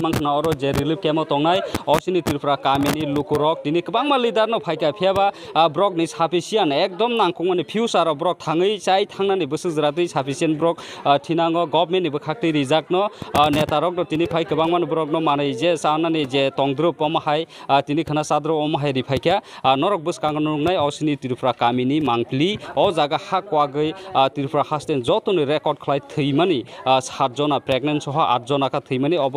मांखना अरो जे relief chemo तंगनाय असिनि Tripura कामिनि लुकुरक दिनै गोबां lidar no फायका फियाबा book नि साफिसियान एकदम नांखंमानि फिउचार ब्रक थाङै जाय थांनानै बोसोरादै साफिसियेन्ट ब्रक थिनांगो गभर्नमेन्ट निबो खाक्ति रिजाक नो नेतारक नो दिनै फाय गोबां ब्रक नो मानै जे सानानै जे तंद्रुप अमहाय दिनै खाना साद्र अमहाय रिफायका नरक बसकांग नुंनाय असिनि त्रिपुरा कामिनि मांखलि अ जागा हा कवागै त्रिपुरा हास्टेन जतनो रेकर्ड खलाय थैमानि 7 जना प्रेगनेंट सह 8 जना का थैमानि अब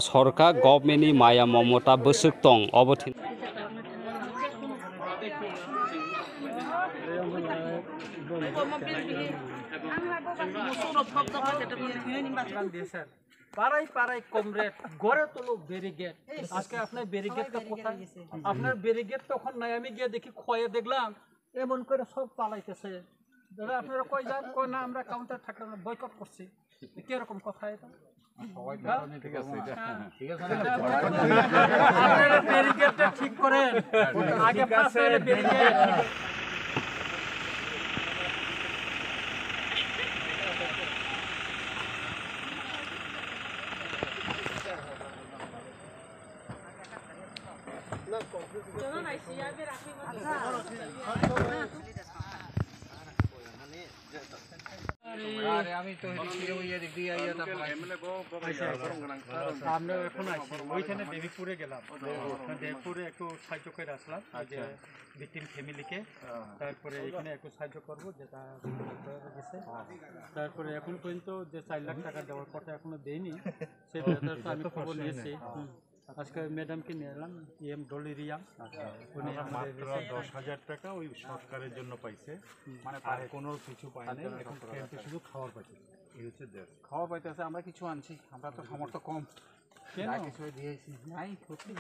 सरकार गभर्नमेन्टनि माया ममता बसुक दं अब পাড়াই পাড়াই কমরেড গড়ে তোলো ব্যারিকেড আজকে আপনার ব্যারিকেডটা কোথায় আপনার ব্যারিকেড তখন নাই আমি গিয়ে দেখি ক্ষয়ে দেখলাম এমন করে সব পালাইতেছে দাদা আপনারা কই যান কই না আমরা কাউন্টার ঠাকুর বয়কট করছি কি রকম কথা এটা ঠিক আছে ঠিক আছে আপনারা ব্যারিকেডটা ঠিক করেন আগে পাশে ব্যারিকেড আমি তো আমরা এখন আসছি ওইখানে দেবীপুরে গেলাম দেবীপুরে একটু সাহায্য করে আসলাম যে ভিকটিম ফ্যামিলিকে তারপরে এখানে একটু সাহায্য করবো যেটা গেছে তারপরে এখন পর্যন্ত যে 4 লাখ টাকা দেওয়ার কথা এখনো দেয়নি সেটা আমি খবর নিয়েছি আজকে ম্যাডামকে নিয়ে এলাম এম ডলিরিয়া উনি মাত্র 10,000 টাকা ওই সরকারের জন্য পাইছে মানে আর কোনো কিছু পাইনি এখন ক্যাম্পে শুধু খাবার পাইছে এই হচ্ছে দেশ খাওয়া পাইতেছে আমরা কিছু আনছি আমরা তো সামর্থ্য কম কেন কিছু দিয়েছি নাই সত্যি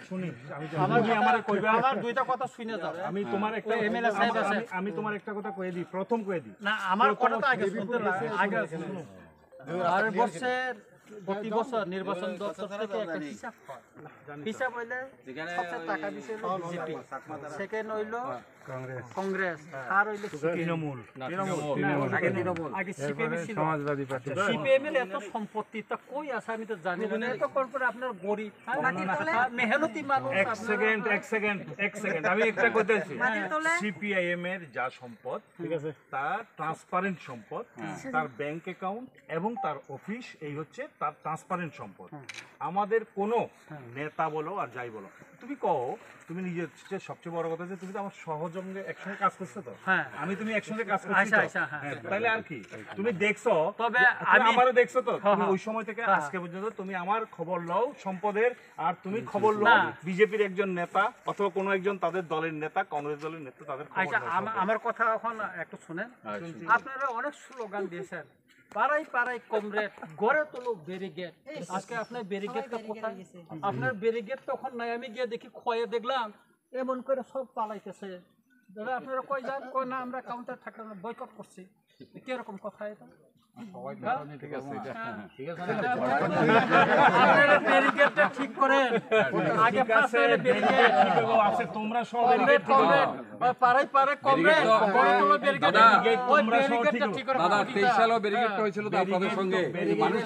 শুনি আমার কইবে আমার দুইটা কথা শুনে যাও আমি তোমার একটা এমএলএ সাহেব আছে আমি তোমার একটা কথা কই দিই প্রথম কই দিই না আমার কথাটা আগে শুনতে আগে শুনুন আর বছর প্রতি বছর নির্বাচন দপ্তর থেকে একটা হিসাব হিসাব হইলে সবচেয়ে টাকা দিছে বিজেপি সেকেন্ড হইলো কংগ্রেস আর হইলো তৃণমূল আগে সিপিএম ছিল সমাজবাদী পার্টি সিপিএম এর এত সম্পত্তি তা কই আছে আমি তো জানি না এত করে আপনার গরিব মেহনতি মানুষ এক সেকেন্ড আমি একটা কইতেছি সিপিআইএম এর যা সম্পদ ঠিক আছে তার ট্রান্সপারেন্ট সম্পদ তার ব্যাংক অ্যাকাউন্ট এবং তার অফিস এই হচ্ছে তার ট্রান্সপারেন্ট সম্পদ আমাদের কোনো নেতা বলো আর যাই বলো তুমি কও তুমি নিজের সবচেয়ে বড় কথা যে তুমি তো আমার সহযোগে একসঙ্গে কাজ করছো তো আমি তুমি একসঙ্গে কাজ করছি তাহলে আর কি তুমি দেখছো তবে আমারও দেখছো তো তুমি ওই সময় থেকে আজকে পর্যন্ত তুমি আমার খবর লও সম্পদের আর তুমি খবর লও বিজেপির একজন নেতা অথবা কোনো একজন তাদের দলের নেতা কংগ্রেস দলের নেতা তাদের আমার কথা এখন একটু শুনেন আপনারা অনেক স্লোগান দিয়েছেন পাড়াই পাড়াই কমরেড গড়ে তোলো ব্যারিকেড আজকে আপনার ব্যারিকেডটা কোথায় আপনার ব্যারিকেড তখন নাই আমি গিয়ে দেখি ক্ষয়ে দেখলাম এমন করে সব পালাইতেছে দাদা আপনারা কই যান কই না আমরা কাউন্টার ঠাকুর বয়কট করছি কি রকম কথা এটা ঠিক আছে ঠিক আছে আপনারা ব্যারিকেডটা ঠিক করেন আগে পাশে ব্যারিকেড আছে তোমরা সব কমরেড পাড়াই পাড়াই কমরেড গড়ে তোলো ব্যারিকেড ওই ব্যারিকেডটা ঠিক করে দাদা 23 সালেও ব্যারিকেডটা হয়েছিল তো আপনাদের সঙ্গে মানুষ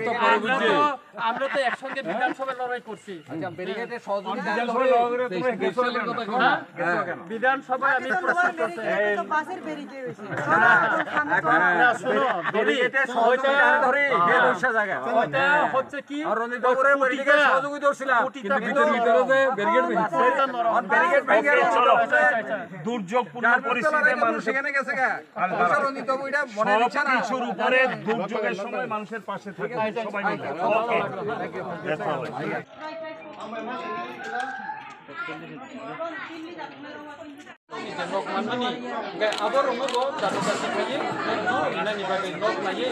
তো পরে বুঝছে আমরা তো একসঙ্গে বিধানসভায় লড়াই করছি আচ্ছা ব্যারিকেডের সহযোগিতা বিধানসভায় আমি প্রস্তাব করছি তো বাসের ব্যারিকেড হইছে না শুনো ব্যারিকেডের সহযোগিতা ধরে এই দশা জায়গা ওইটা হচ্ছে কি আর রণিতপুরের ব্যারিকেডের সহযোগিতা করছিলাম কিন্তু ভিতরে যে ব্যারিকেড সেটা নরম ব্যারিকেড ভেঙে চলো দুর্যোগপূর্ণ পরিস্থিতিতে মানুষ সেখানে গেছে গা রণিতপুর এটা মনে নিচ্ছে না কিছুর উপরে দুর্যোগের সময় মানুষের পাশে থাকে সবাই মিলে ওকে nok manani ga abor mo go datu datu kaye no ina ni bagai nok laye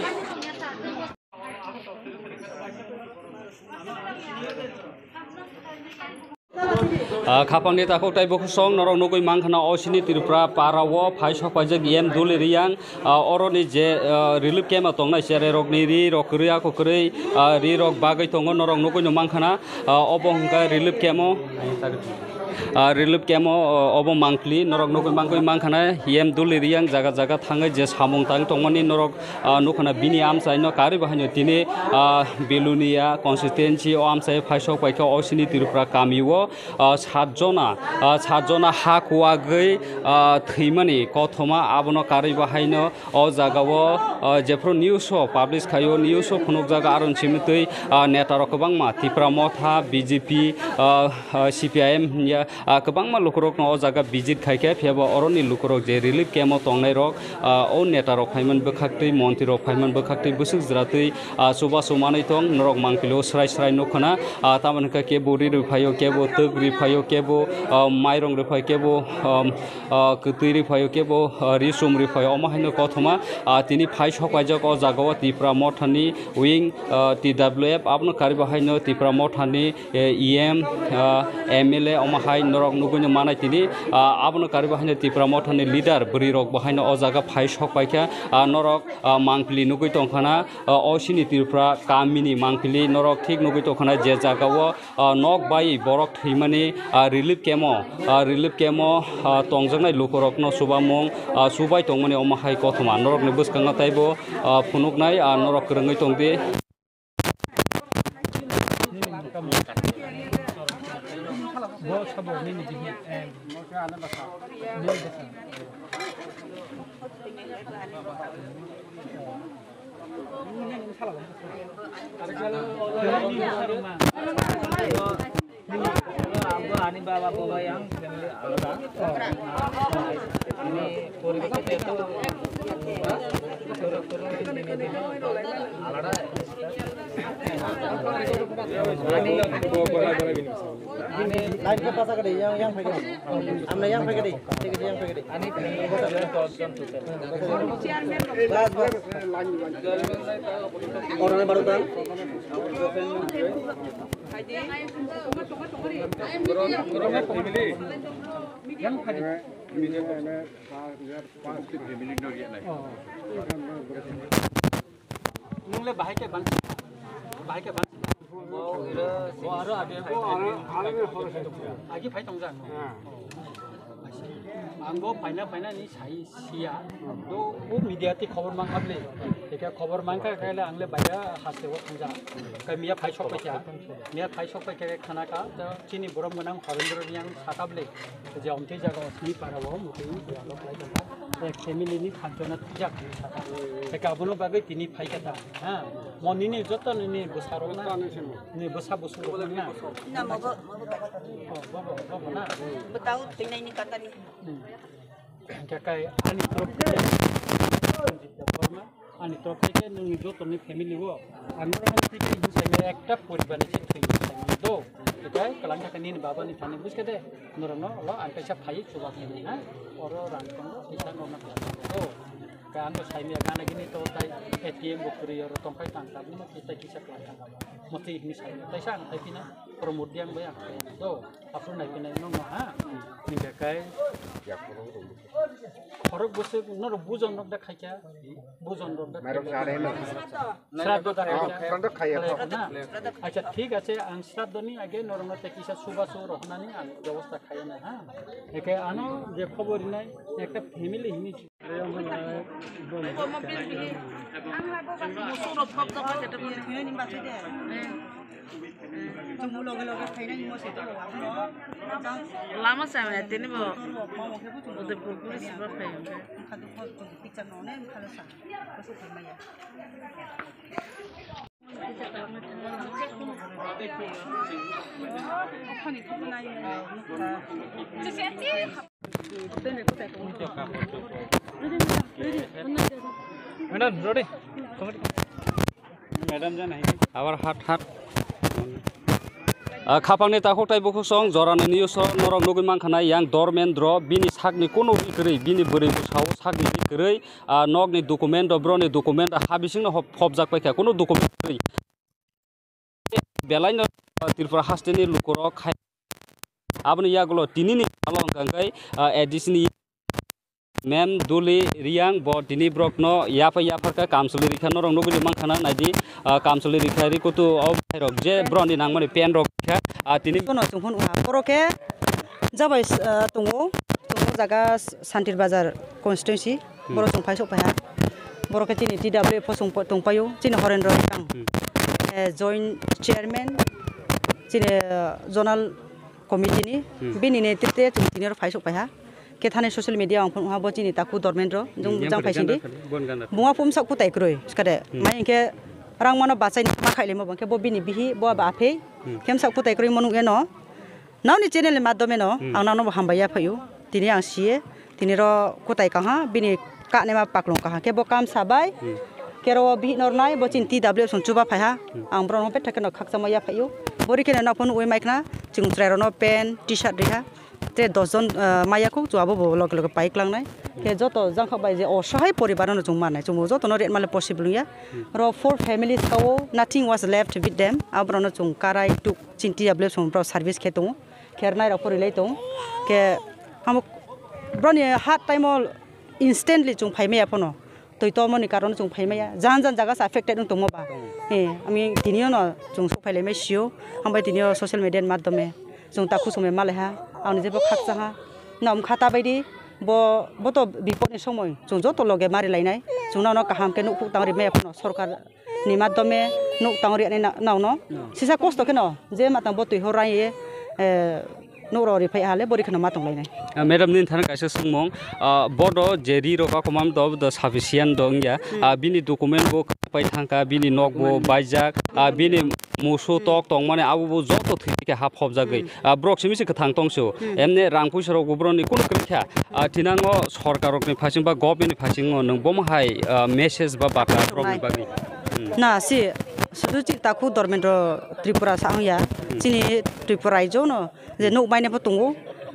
खापां नेताखौ टाइबखौ सं नरक नगै मांखना असिनि त्रिपुरा पाराwo फाइसक फाइजक एम दुलिरियां अरनि जे रिलिफ केमा तंनाय सेरे रकनि रि रकरिया खकरै रि रक बागै तंग नरक नगै मांखना अबंगा रिलिफ केमो रिलिफ केमो अब मांगली नरक नुगै मांगै मांखाना हिएम दुलि रियां जागा जागा थाङै जे सामुं तां तंगमनि नरक नुखना बिनि आमसाय न कारि बाहायनो दिनै बेलुनिया कन्सिस्टेन्सि अ आमसाय फाइसक पाइका असिनि तिरुफ्रा कामिओ 7 जना हा कवागै थैमानि कथमा आबनो कारि बाहायनो अ जागाओ जेफ्रो निउस पाब्लिश खायो निउस फुनुक जागा आरन सिमतै नेतारक गोबांमा तिफ्रा मथा बीजेपी CPIM या गोबांमा लुकरक न जागा बिजित खायखे फेबो अरनि लुकरक जे रिलिफ केमो तंनाय रक ओ नेतारक फाइमोन बखाक्तै मन्त्रि रक फाइमोन बखाक्तै बुसुक जरातै सुबा सुमानै तं नरक मांकिलो स्राय स्राय नखना तामानका केबो रिफायो केबो तग रिफायो केबो माइरं रिफायो केबो कतै रिफायो केबो रिसुम रिफायो अमाहायनो कथमा तिनि फाइ सकायजक अ जागाव तिफ्रा मथानि विंग TWF आपनो कारि बाहायनो तिफ्रा मथानि EM MLA अमाहाय नरक नुगुनो मानाय तिनि आपनो कारि बाहायनो तिफ्रा मथानि लिडार बरि रक बाहायनो अ जागा फाइ सकायखा नरक मांकलि नुगै तंखाना असिनि तिफ्रा कामिनि मांकलि नरक ठीक नुगै तंखाना जे जागाव नक बाय बरक थैमानि रिलिफ केमो तंजंनाय लुकरक न सुबामं सुबाय तंमनि अमाहाय कथमा नरकनि बसखांना ताइबो फुनुकनाय नरक रोङै तंदि Ani bawa yang family alada. Ini purifikasi itu alada. Ini lain ke pasar gede yang pakai. Amna yang pakai deh. Tiga yang pakai deh. Ani orang baru kan? Nungle bahaya ke bang, oh ada agi fai tongjan, anggo paina ni sai sia, do media ti खबर मांगले, एका खबर मांगका कहले आंगले बाया हासे वो तongja, कमिया fai shop पे क्या, मिया fai shop पे क्या खाना का, तो चीनी बोरम बनाऊं हरिंद्र रियांग साकाबले, जो उनके जगह असली पारा वो मुझे ये लोग लाइक एक फैमिली नि खाना तिजा एका बुनो बागै तिनी फाइ कथा हां मनि नि जत नि बसारो ना नि बसा बसु ना ना मबो बाबा ना बताओ तिनै नि कता नि काकाय अनि तरफ अनि तरफ থেকে नोंनि जत नि फैमिली वो आंगरा থেকে हिसाबै একটা পরিবার নিচে থই তো এটাই কালাং কাকা नि बाबा नि थाने बुझके दे नरनो ल आंकाइसा फाइ सुबा नि हां अरो रानखंग इसा नरना तो kan saimia gana gini to tai ATM bukuri yor tongkai tangkap ni kita kisah kelangkang mesti ini saya tai sang tai pina promodiang banyak to aku naik pina nong ha ni kai खरक बसे नर बुजन नक दा खाइका बुजन नक दा मारो सारे न श्राद्ध दा खाइका खाइया अच्छा ठीक আছে आं श्राद्धनि आगे नरना ते किसा सुबासु रहनानि आं व्यवस्था खाया ना हा एके आनो जे खबर नै একটা ফ্যামিলি হিনি lama sama ini bo udah putus berapa ya madam ready madam जान है आवर हाट खाफांनि ताखौथाय बुखुसं जरानि निउस नरक नुगै मांखानाय यां दरमेन्द्र बिनि साकनि कोनो बिग्रै बिनि बोरै बुसाव साकनि बिग्रै नगनि डकुमेन्ट ब्रनि डकुमेन्ट हाबिसिंनो हबजाक पाइका कोनो डकुमेन्ट गै बेलायनो त्रिपुरा हास्टेनि लुकर खाय आबनि यागलो तिनिनि अलंकांगाय एडिसनि मेम दुलि रियां ब दिनि ब्रकनो याफा कामसुलि रिखा नरक नुगै मांखाना नायदि कामसुलि रिखा रिकुतु औ रक जे ब्रनि नांमानि पेन रक खा तिनि कोन सुफुन उहा परके जाबाय दङो जागा सान्तिर बाजार कन्स्टिट्युएन्सि बर' जों फाय सफाया बर' खेथिनि TW फसं दंफायो जोंनि हरेन्द्र थां जइन्ट चेयारमेन जोंनि जनाल कमिटिनि बेनि नेतृत्वे जों दिनै फाय सफाया के थाने ससियेल मीडिया आं फंहा बो दिनै ताकु दरमेन्द्र जों जां फायसिंदि बुङा फम साकु ताइक्रोय स्कादे माय इनके रां मानो बासायनि माखाइले मबो के बो बिनि बिहि बो बाफे केम साकु ताइक्रोय मनु एनो नावनि चेनेल माध्यमे न आं नावनो हामबाया फैयो दिनै आं सिए दिनै र कुताइ काहा बिनि काने मा पाक्लं काहा के बो काम साबाय केरो बि नरनाय बो चिन TW संचुबा फाया आं ब्रनो पे थकेन खाकसामया फैयो बोरि केन ना फन उइ माइकना जों ट्रायरनो पेन टी-शर्ट रेहा ते 10 जन मायाखौ जुआबो लग लग पाइक लांनाय के जतो जांखाबाय जे असहाय परिबारनो जों मानाय जों जतो रेट माले पसिबल या र 4 families cow nothing was left with them आब्रनो जों काराय टु चिन TW सं प्र सर्विस खेतो खेरनाय र परिलै तो के हम ब्रनि हार्ड टाइम instantly जों फाइमेया फनो तैतो मनि कारण जों फाइमेया जान जान जागा अफेक्टेड दं मबा आमी दिनियो न जों सफाइले मेसियो हमबाय दिनियो ससियेल मीडिया माध्यमे जों ताकु समय मालेहा आंनि जेबो खाकसाहा नाम खाता बायदि बतो बिपदनि समय जों जतो लगे मारि लायनाय जों नावनो काहाम के नुकु तांरि मेफनो सरकार नि माध्यमे नुक तांरि नावनो सिसा कष्ट केनो जे मातां बतै हराये नोररि फै हाले बरिखनो मातं लायनाय मैडम नि थाना कासे सुंमं बडो जेरि रोका कमाम द साफिसियन दंया बिनि डकुमेन्ट बो पाइ थांका बिनि नक बो बाइजाक बिनि मुसु तक तंग माने आबो जतो थैके हाफ हब जागै ब्रक सिमिसे थांग तंसो एमने रां फुसरो गुब्रनि कुन कृख्या थिनांगो सरकारनि फासिं बा गभर्नमेन्टनि फासिं नों बमहाय मेसेज बा बाथा प्रब्लेम बागै ना सि सुदु ताकु दरमेन्द्र त्रिपुरा साहया चिनि त्रिपुरा रायजो न जे नो बायने फो तंगो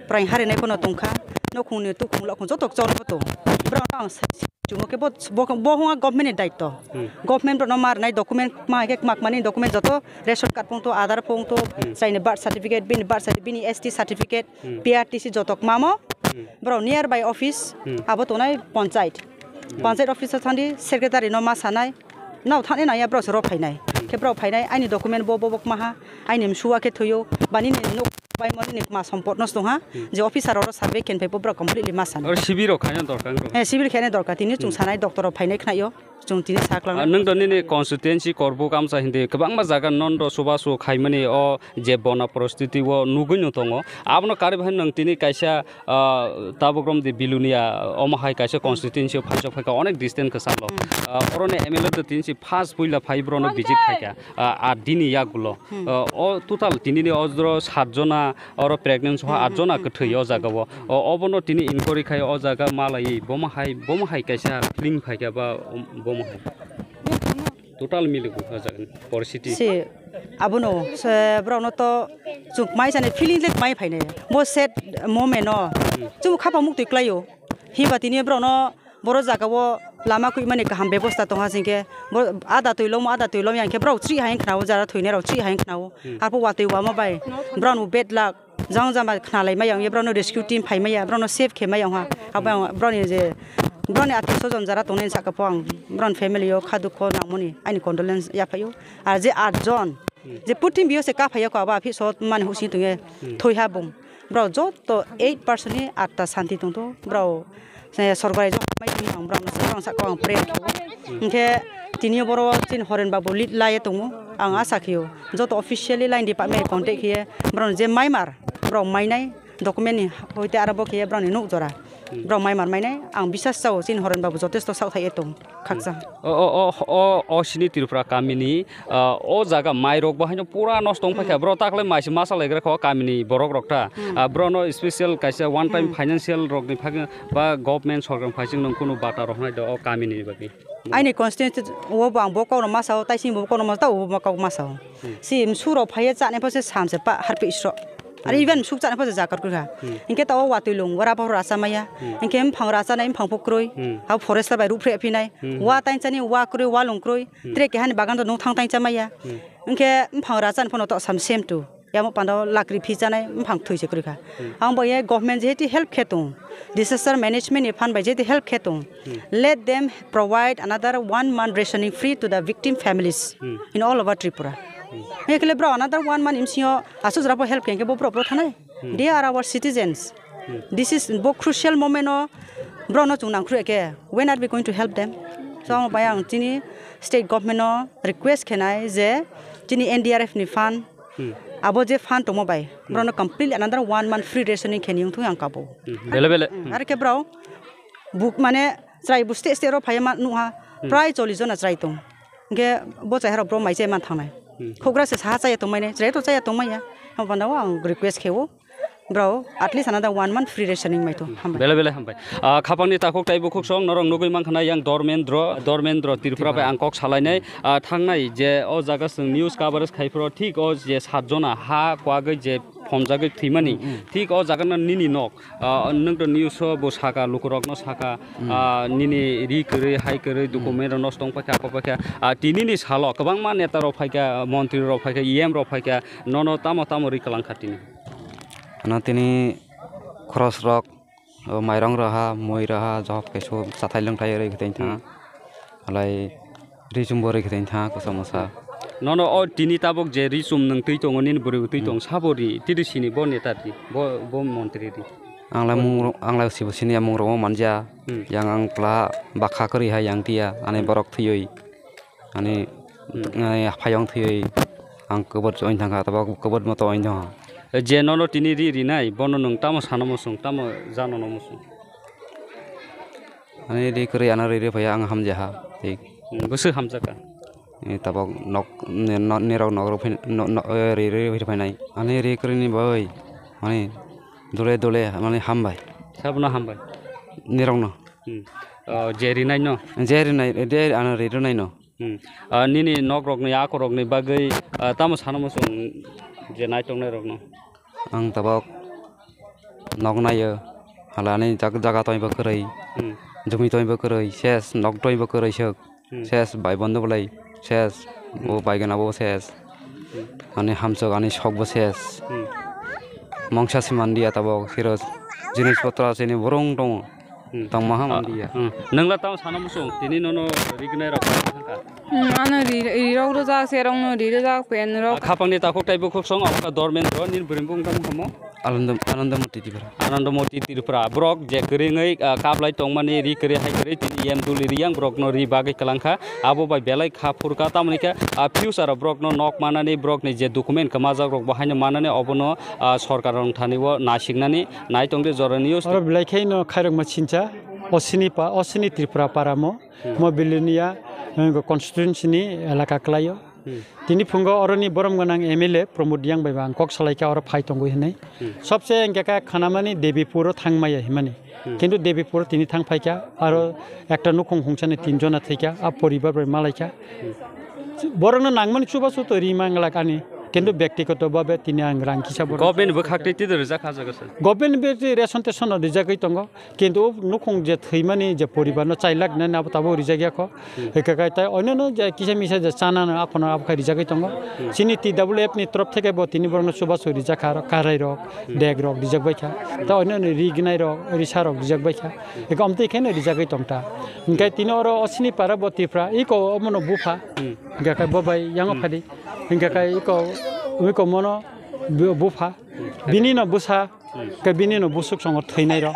प्राय हारिनाय फनो तंखा नो खुंनि तु खुंला खुं जतो चौर फतो ब्रां जुमो के बहोंगा गभर्नमेन्ट दायित्व गभर्नमेन्ट न मारनाय डकुमेन्ट माके माकमानि डकुमेन्ट जतो रेशन कार्ड पंतो आधार पंतो साइने बर्थ सर्टिफिकेट बिनि बर्थ सर्टिफिकेट बिनि ST सर्टिफिकेट PRTC जतो मामो ब्रां नियर बाय ऑफिस आबो तनाय पंचायत ऑफिस थांदि सेक्रेटारि न मा सानाय नाव थाने नाया ब्रस र फाइनाय के ब्र फाइनाय आइनि डकुमेन्ट बक माहा आइनि मसुवा के थयो बानि नो बाय मनि मा सम्पद नस दहा जे ऑफिसर र सर्वे केन पेपर ब्र कमप्लिटली मा सान और सिबिर खायन दरकार सिबिल खायन दरकार तिनि जों सानाय डक्टर फाइनाय खनायो जों तिनि साख्लां नों दनि कन्स्टिट्युएन्सि करबो काम चाहिदे गोबां मा जागा नन्द सुबासु खायमनि अ जे बना परिस्थिति व नुगुनु दङ आबनो कारि भान नों तिनि कायसा ताबग्रम दि बिलुनिया अमहाय कायसा कन्स्टिट्युएन्सि फाइस फाइका अनेक डिस्टेन्स का सालो अरने एमएलए द तिनसि फास्ट पुइला फाइब्रनो विजिट खायका आ दिनि यागुलो अ टोटल तिनि अज्र 7 जना और प्रेगनेन्ट ह 8 जना कथयो जागाव अबनो तिनि इनक्वायरि खाय अ जागा मालाई बमहाय कायसा क्लिन फाइका बा टोटल मिलुगु जागोन परिस्थिति से आबनो से ब्राउनो तो जुक माइ जाने फिलिंग लेक माइ फाइने मो सेट मोमेन्ट न जुक खापा मुक्ति क्लायो हिबातिनि ब्राउनो बर जागाव लामा कुइ माने गाहाम व्यवस्था दङ जिंके आदा तैलम यांके ब्राउ 3 हाइन खनाव जारा थैने राव 3 हाइन खनाव आरो वातै वा माबाय ब्राउनो बेड लाक जां जामा खनालाय मायाव ब्राउनो रेस्क्यू टीम फाइमाया ब्राउनो सेफ खेमायाव हा ब्राउनो जे ब्राउनो आति सजन जारा तने साकापो आं ब्राउन फेमिलियो खादुखो नामनि आइनि कन्डोलेन्स याफायो आरो जे 8 जन जे पुटिं बियो से काफायो काबा फि सत मान हुसि तुगे थैहा बुं ब्राउ ज तो 8% नि 8टा शान्ति दंतो ब्राउ सरकारि ज माइनि आं ब्राउनो से साका आं प्रे इनके तिनि बर चिन हरेन बाबु लिड लाये दङो आं आसा खियो जत अफिशियली लाइन डिपार्टमेन्ट कन्टेक्ट हिए ब्राउनो जे माइमार ब्राउ माइनाय डकुमेन्टनि होइते आरो बखिए ब्राउनो नुक जरा ब्राउ माइमार माइनाय आं बिसास जाव चिन हरेन बाबु जतेस्थ सावथाय एतम खाकजा असिनि त्रिपुरा कामिनि ओ जागा माइरक बाहायनो पुरा नस्ट दं फाखा ब्रो ताकले माइस मासा लायग्रा ख कामिनि बरक रक्ता ब्रोनो स्पेशल कायसा वन टाइम फाइनान्शियल रकनि फागे बा गभर्नमेन्ट सरकार फाइसिं नों कुनु बाटा रहनाय द कामिनि बागै आइनि कन्स्टिट्युएन्सि ओ बां बकौर मासाव ताइसिं बकौर मासाव ओ बकौ मासाव सिम सुरो फाये जाने फसे सामसे पा हारपे इसरो आरो इभेन सुक जाने फसे जाकर गुहा इनके ताव वातुलुं वरा बहर आसामाया इनके फां रासानाय फां फक्रुय हा फरेस्ट बाय रुफ्रे फिनाय वा ताइनचानि वा क्रुय वा लंक्रुय ट्रेक हानि बागान द नो थां ताइनचामाया इनके फां रासान फनो त साम सेम टु याम पांदाव लाकरि फिजानाय फां थैसे गुहा आं बये गभर्नमेन्ट जेति हेल्प खेतु disaster management fund by जेति हेल्प खेतु let them provide another 1 month rationing free to the victim families in all over Tripura एकले bro another 1 month imsio asu jra po help kenke bo pro थानाय They are our citizens. This is a crucial moment. When are we going to help them? So bayang tini state government request kenai je tini NDRF ni fund abo je fund to mobile. Brono complete another 1 month free rationing kenyung tu yang kabo. Bele. Are ke bro book mane try bu state ro phayama nuha price olizona try tong. Ge bo chai haro bro mai je man thanai. Khogra se sa chai to mai ne try to chai to mai ya. Ham bandawa request khewo. Bro, at least another 1 month free rationing mai to. Bele hambai. Khapangni takok tai bukok song norong nugui mangkhana yang dormendro tirpura bai angkok salainai thangnai je o jaga sung news coverage khaipro thik o je 7 jona ha kwagoi je phomjagoi thimani thik o jaga na nini nok nung to news bo saka lukurok no saka nini ri kore hai kore document no stong pakha kopakha tinini salo kabang ma netaro phaika montri ro phaika em ro phaika nono tamo ri kalang khatini Nanti cross rock, mairong raha, moi raha, job keso, sathai lang tayo kita intha, alai risum bore kita intha, kosamosa. Nono o tini tabok je risum nang tui tong onin bore tui tong sabori tiri sini bo netati bo montri ri. Angla sibu sini amung romo manja, yang angkla bakha kari hai yang tia, ane borok thioi, ane phayong thioi, ang kebot join thangka tabok kebot moto oin je nono tini ri nai bono nung tamo sanamo sung tamo jano no musung ane ri kari ana ri phaya ang ham jaha tik busu hamjaka tabok nok nerok nok ri phai nai ane ri kari ni boy ane dole mane ham bai sabno ham bai nerok no je ri nai de ana ri nai no nini nok rok ni akorok ni bagai tamo sanamo sung je nai tong nai rok no ang tabok nok nayo halane jaga toy bakerai jumi toy bakerai ses nok toy bakerai shak ses bai bondo bolai ses o bai gana bo ses ane hamso ane shok bo ses mongsa simandia tabok siros jinis potra sini borong tong tang maha mandia nangla tamo sanamo sung tini nono rignai rok Ana rirau roja serong no rirau pen ro. Khapangni takok tai bukok song apka dormen ro nin burimbung tam hamo. Anandamoti tirpra brok je keringai kaplai tongmani ri kere hai kere tin yem duli riang brok no ri bagai kalangkha abo bai belai kha furka tamnika future brok no nok manani brok ni je document kamajak rok bahaino manani obono sarkar rong thanibo nasingnani nai tongde joraniyo aro belai khai no khairok machincha osini tirpra paramo mobilinia constituency ni elaka klayo tini phungo oroni borom ganang MLA promote yang bai bang kok salaika or phai tongo hinai सबसे engka khanamani devipur thangmaya himani kintu devipur tini thang phaika aro ekta nukhong hongchane 3 jona thaika a poribar bai malaika borong nangmani chubasu to rimangla kani কিন্তু ব্যক্তিগতভাবে তিনি আংরাং কিসা বড় government বখাকটি Reza খাজা গছে government বে রেশনটেশন রিজাগৈ তঙ্গ কিন্তু নুখং যে থৈমানি যে পরিবারনো 4 লাখ না তাবো রিজাগিয়া খ একাকাই তাই অন্যনো যে কিসা মিসা যে চানানো আপনা আপখা রিজাগৈ তঙ্গ সিনি TWF নি তরফ থেকে ব তিনি বরন সুবাস রিজা খার কারাই রক ডেগ রক রিজাগবাই খা তা অন্যনো রিগনাই রক রিসা রক রিজাগবাই খা একমতে খেনে রিজাগৈ তংটা ইনকাই তিনি অর অসিনি পারা বতিফ্রা ইকো মনো বুফা ইনকাই ববাই ইয়াং ফাদি ইনকাই ইকো Wiko mono bufa binino busa ke binino busuk songor thainai ro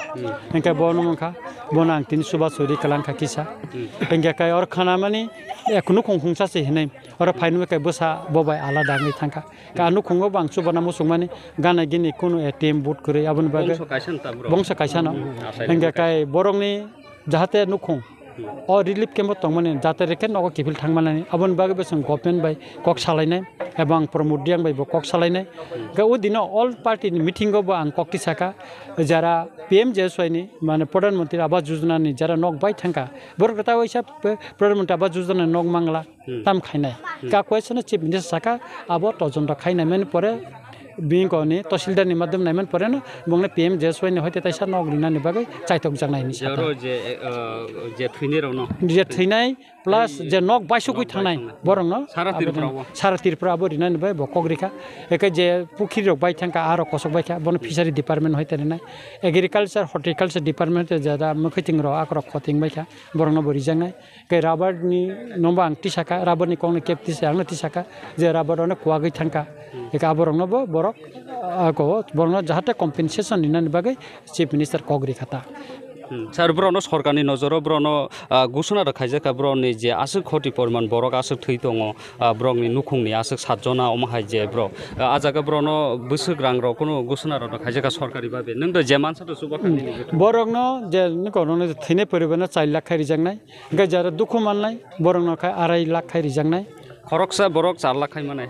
engka bono mangkha bonang tin suba sori kalangkha kisa engka kai or khana mani ekunu khongkhungsa se hinai or phainu kai busa bobai alada ngai thangka ka anu khongo bang suba namu sungmani gana gini kunu ATM boot kore abun baga bongsa kaisano engka kai borongni jahate nukhong or relief camp tongmani jate reken nogo kifil thangmanani abun baga besong government bai kok salainai ebang promote bai kok salainai ga udino all party meeting go ang kok kisaka jara PM JSY ni mane pradhan mantri awas yojana ni jara nok bai thangka borkata oisa pradhan mantri awas yojana nok mangla tam khainai ka question chief minister saka abo tojon ra khainai men pore being oni toshildar ni madhyam naiman pore na bongne PM JSY ni hoite taisa nok rina ni bagai chaitok jangnai ni jaro je thwini ro no je thwinai plus je nok baisukui thangnai borong no sara tirpra abo rina ni bai bokogrika eke je pukhi rok bai thangka aro kosok bai kha bon fishery department hoite rina agriculture horticulture department jada mukhiting ro akro khoting bai kha borong no bori jangnai ke rubber ni nombang tisaka rubber ni kong ni kep tisang na tisaka je rubber ono Kowakgui thangka एका बरंनोबो बरक बरंनो जाहाथे कम्पेनसेसन निनानि बागै chief minister कग्रि खाता सार Brno सरकारनि नजराव Brno घोषणा खायजाखा ब्रनि जे आसुक खति परिमाण बरक आसुक थै दङ ब्रनि नुखुंनि आसुक 7 जना अमाहाय जे ब्र आजागा ब्रनो बोसोक रां र कोनो घोषणा र खायजाखा सरकारि बाबे नों द जे मानसा सुबाखानि बरंनो जे नकोनो थैने परिमाण 4 लाख खाय रिजांनाय गा जारा दुखु माननाय बरंनो खाय 2.5 लाख खाय रिजांनाय खरकसा बरक 4 लाख खाय माने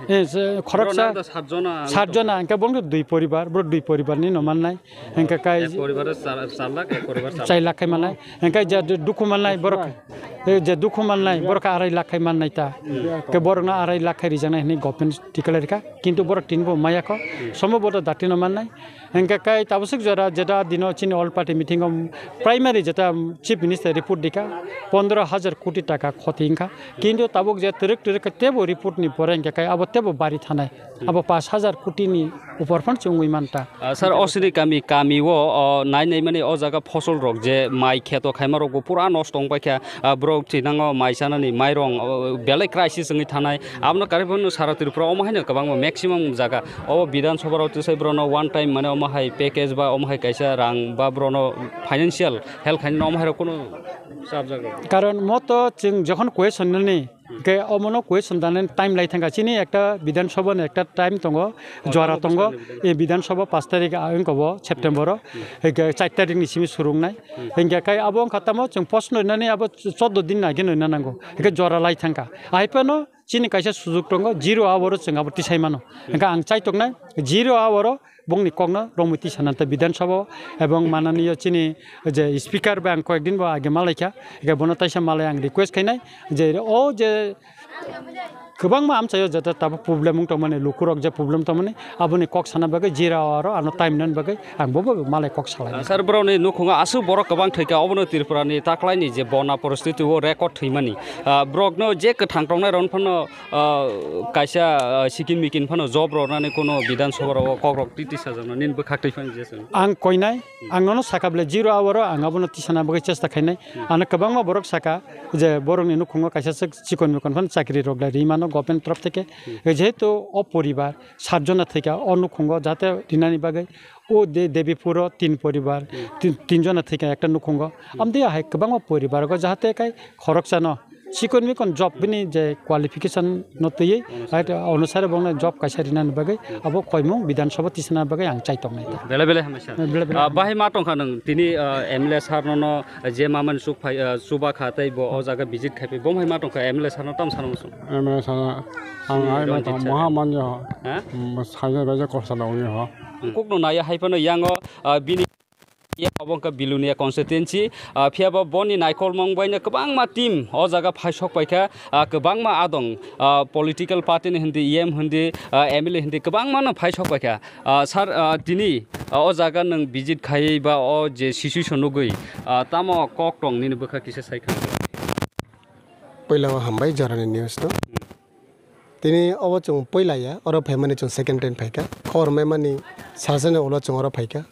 खरकसा 7 जना अंका बंग 2 परिवार ब्र 2 परिवारनि न माननाय अंका काय परिवार 4 लाख एक परिवार 4 लाख खाय माननाय अंका जे दुखु माननाय बरक जे दुखु माननाय बरक 2.5 लाख खाय माननाय ता के बरंनो 2.5 लाख खाय रिजांनाय नि गभर्नमेन्ट टिकलारिका किन्तु बरक तिनबो मायाको सम्भवत दाति न माननाय अंका काय ताबसक जरा जेदा दिनो चिन ऑल पार्टी मीटिंग प्राइमरी जेता चीफ मिनिस्टर रिपोर्ट दिका 15,000 कोटी टाका खतिंका किन्तु ताबक जे तरक तेबो रिपोर्ट नि परेंगे काय अब तेबो बारी थानाय अब 5,000 कोटी नि ऊपर फन चंगुइ मानता सर असरि कामी वो नाय नाय माने अ जागा फसल रक जे माइ खेतो खायमा रक पुरा नष्ट दं बाख्या ब्रक थिनांग माइसानानि माइरं बेले क्राइसिस जोंनि थानाय आबनो कारिबन सारातिरफ्रा अमाहायनो गोबां मैक्सिमाम जागा अब विधान सभाराव तसै ब्रनो वन टाइम माने अमाहाय पैकेज बा अमाहाय कायसा रां बा ब्रनो फाइनान्शियल हेल्थ खायनो अमाहाय कोनो साब जागा कारण मत जों जखन क्वेश्चन नि के अमनो क्वेश्चन दाने टाइम लाई थांगा चिनि एकटा विधानसभा एकटा टाइम दङ जरा दङ ए विधानसभा 5 तारिख आंकबो सेप्टेम्बर 4 तारिख नि सिमि सुरुंनाय हेंगा काय अब खतम जों प्रश्न ननै अब 14 दिन नागिन नांगौ एके जरा लाई थांगा आइपनो चिनि कायसा सुजुग दङ 0 आवर जों अब तिसायमानो हेंगा आं चाइ तकनाय 0 आवर बंगनि कगनो रमति सानन्त विधानसभा एवं माननीय चिनि जे स्पीकर बा आं कयदिन बा आगे मालायका एके बनतायसा मालाय आं रिक्वेस्ट खायनाय जे ओ जे गोबां मा आमचायो जता ताब प्रब्लेम त माने लुकुरक जे प्रब्लेम त माने आबुनि कक साना बागै जिरा आरो आनो टाइम नन बागै आं बबो मालाय कक सालाय सर ब्रनि नुखुङा आसु बरक गोबां थैका अबनो तिरपुरानि ताक्लायनि जे बना परिस्थिति वो रेकर्ड थैमानि ब्रकनो जे थांफ्रावनाय रन फनो कायसा सिकिन मिकिन फनो जब रनानै कोनो विधान सभाराव ककरक तितिसा जानो निन बखाखै फन जेसन आं कयनाय आंनो साकाबले 0 आवर आं आबनो तिसाना बागै चेष्टा खायनाय आनो गोबां मा बरक साका जे बरंनि नुखुङा कायसा चिकन मिकन फन चाकरि रगला रिमानो गभर्नमेन्ट तरफ থেকে যেহেতু অপরিবার 7 জন থেকে অনুখঙ্গ যাতে দিনানি বাগै ও দেবীপুর 3 পরিবার 3 জন থেকে একটা নুখঙ্গ আমদি হাই गोबां পরিবার গো যাতে কাই খরকসানো চিকন মিকন জব बिनि जे क्वालिफिकेशन नतयै अनुसार बंगना जब कायसारिनानि बागै अब खयमु विधानसभा तिसना बागै आं चाइतमनाय बेले बेले हमेशा बाहाय मा टंखा नों तिनि एमएलए सारनो जे मामन सुबा खातै ब अ जागा विजिट खायफै बमहाय मा टंखा एमएलए सारनो तम सानमसु एमएलए सार आं आइ मा महामान्य साइजा बाजे कसलाउनि ह कोकनो नाया हायफनो यांगो बिनि या अबंका बिलुनिया कन्स्टिट्युएन्सि फियाबा बनि नायकल मंबायनो गोबां मा टीम अ जागा फायसक पाइका गोबां मा आदं पलिटिकल पार्टीनि हिन्दी एम हिन्दी एमएलए हिन्दी गोबां मानो फायसक पाइका सार दिनि अ जागा नों विजिट खायै बा अ जे सिचुएसन गई तामो कक टं निनो बखा किसे साइखा पहिला हामबाय जरानि न्यूज तो तिनी अब जों पहिलाया अर फेमानि जों सेकेन्ड टाइम फाइका खरमे मानि साजने ओला जों अर फाइका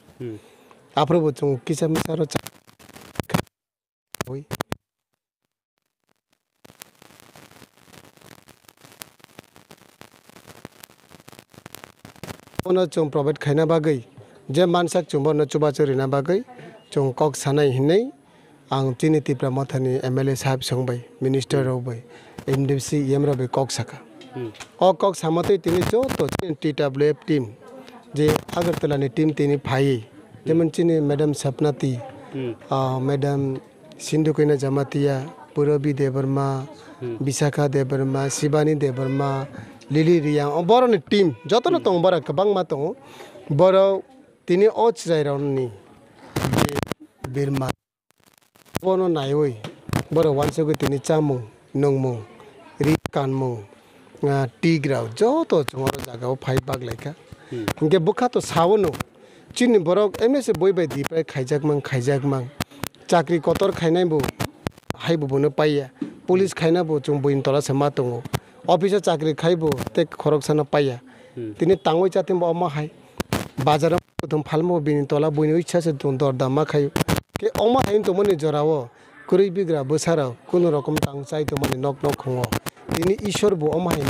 आफ्रो जों किसा मिसारो होय ओना जों प्रोवाइड खायना बागै जे मानसाक जों बन चुबा चोरिना बागै जों कक सानाय हिनै आं तिनि तिप्रा मथानि एमएलए साहब संबाय मिनिस्टर रोबाय एमडीसी एम रबे कक साका अ कक सामतै तिनि जो तो टीडब्ल्यूएफ टीम जे अगरतलानि टीम तिनि फायै जेमन चिनि मैडम सपनाती मैडम सिन्धुकैना जमातिया पुरबी देवर्मा विशाखा देवर्मा शिवानी देवर्मा लिली रिया बरनि टीम जतन तङ बर कबाङ मा तङ बर तिनी अच रायराउनि बिरमा बनो नायoi बर वानसगु तिनी चामु नंगमु रि कानमु टिग्राव जतो जंगर जागाव फाइ बागलायका इंगे बुखा तो सावनो चिनि बरक एमएसए बयबाय दिपाय खाइजाक मां चाकरी कतर खाइनायबो हाइबो बनो पाइया पुलिस खाइनाबो जों बइन तला समा दङो अफिसर चाकरी खाइबो ते खरकसाना पाइया तिनि तांगoi जातिम अमा हाय बाजाराव दम फालमो बिनि तला बइन इच्छा से दं दरदामा खाइ के अमा हाइन तो मने जरावो कुरै बिग्रा बोसाराव कुनु रकम तांग चाइ तो मने नक नक खङो तिनि ईश्वर बो अमा हाइन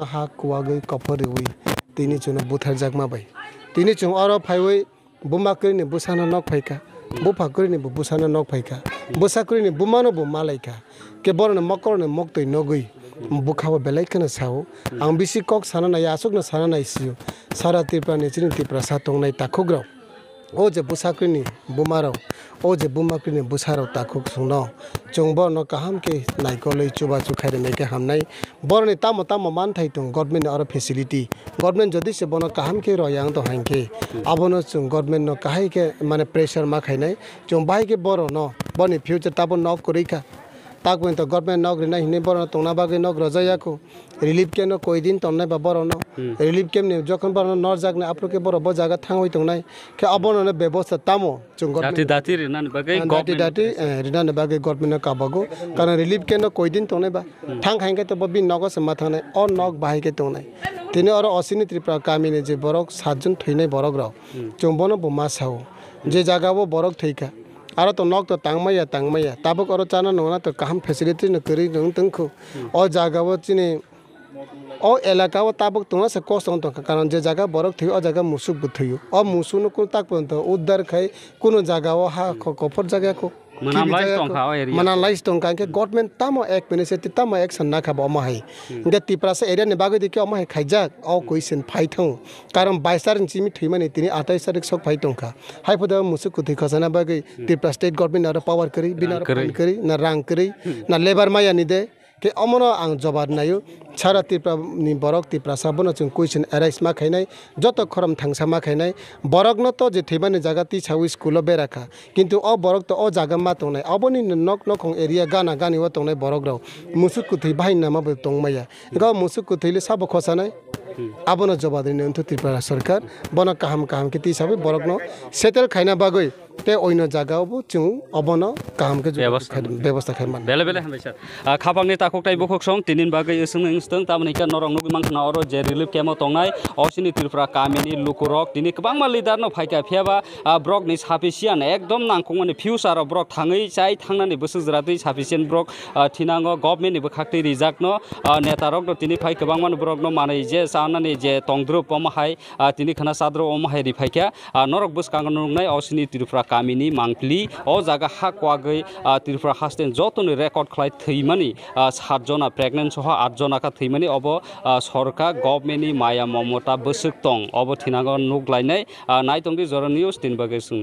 ha Kowakgui Koporiwi tini chuna buthar jakma bai tini chung oro phaiwi bumakri ni busana nok phaika bupakri ni busana nok phaika busakri ni bumano bu malaika ke borne mokor ne moktoi nogui bukhawa belaikana sao ang bisi kok sana na yasuk na sana na isiu sara tipra ni chini tipra satong nai takhograu o je busakri ni bumaro o je bumakri ni busaro takhuk sungno chungbo no kaham ke naikoloi chuba chu khaire nei ke hamnai borni tamo man thai tung government aro facility government jodi se bono kaham ke royang to hangke abono chung government no kahai ke mane pressure ma khainai chung bai ke boro no boni future tabo nok korika takwen to government nok rina hine boro tongna bage nok rajayako relief ke no koi din tonne ba boro no relief ke ne jokhon boro nor jagne apro ke boro bo jaga thang hoi tongnai ke abono ne ব্যবস্থা tamo chung government dati rina ne bage dati rina ne bage government ka bago kana relief ke no koi din tonne ba thang khain ke to bobi nogo se mathane on nok bahai ke tongnai tini oro asini tripura kamine je borok 7 jon theinai borok rok chung bono bo masao je jaga bo borok theika aro to nok to tangmaya tabuk aro chana nona to kaham facility no kari nong tengkho o jaga bo chini o elaka o tabuk tona se kostong to karon je jaga borok thiyo o jaga musuk bu thiyo o musu no ko tak pon to uddar khai kuno jaga o ha kofor jaga ko mana lais tong kan ke government tamo ek benefit tamo action na khaba ma hai nge tipra se area ne bagoi dikhe ma hai khaijak o question phai thong karon 22 inchi mi thimani tini 28 tarik sok phai tong ka hai phoda musuk kuthi khasana bagoi tipra state government ar power kari binar kari na rang kari na labor maya ni de ke amono ang jobar nayo chara tipra ni borok tipra sabono chung question arise ma khainai joto khoram thangsa ma khainai borok no to je thibani jaga ti chawi school be rakha kintu o borok to o jaga ma tongnai aboni nok khong area gana gani wa tongnai borok raw musuk kuthi bhai nama be tongmaya ga musuk kuthile sabo khosanai abono jobadri ne untu tripura sarkar bono kaham ke ti sabe borok no settle khaina bagoi te oino jaga obo chung abono kaham ke ব্যবস্থা khaima bele hamisa khapangni takok tai bokok song tinin bagai esung engsteng tamani ka norong nugi mangkhana oro je relief kemo tongnai osini tripura kamini lukurok tini kwbangma leader no phaika phiaba brok ni sufficient ekdom nangkongmani future brok thangei chai thangnani bosojratui sufficient brok thinango government ni bokhaktui rijak no netarok no tini phai kwbangma brok no manai je sanani je tongdrup omahai tini khana sadro omahai ri phaika norok buskang nungnai osini tripura kamini mangpli o jaga ha Kowakgui tripura hasten jotoni record khlai thimani 7 jona pregnant soha 8 jona ka thimani obo sorkar government ni maya mamota bosuk tong obo thinago nuklainai naitongdi jora news 3 bagai sung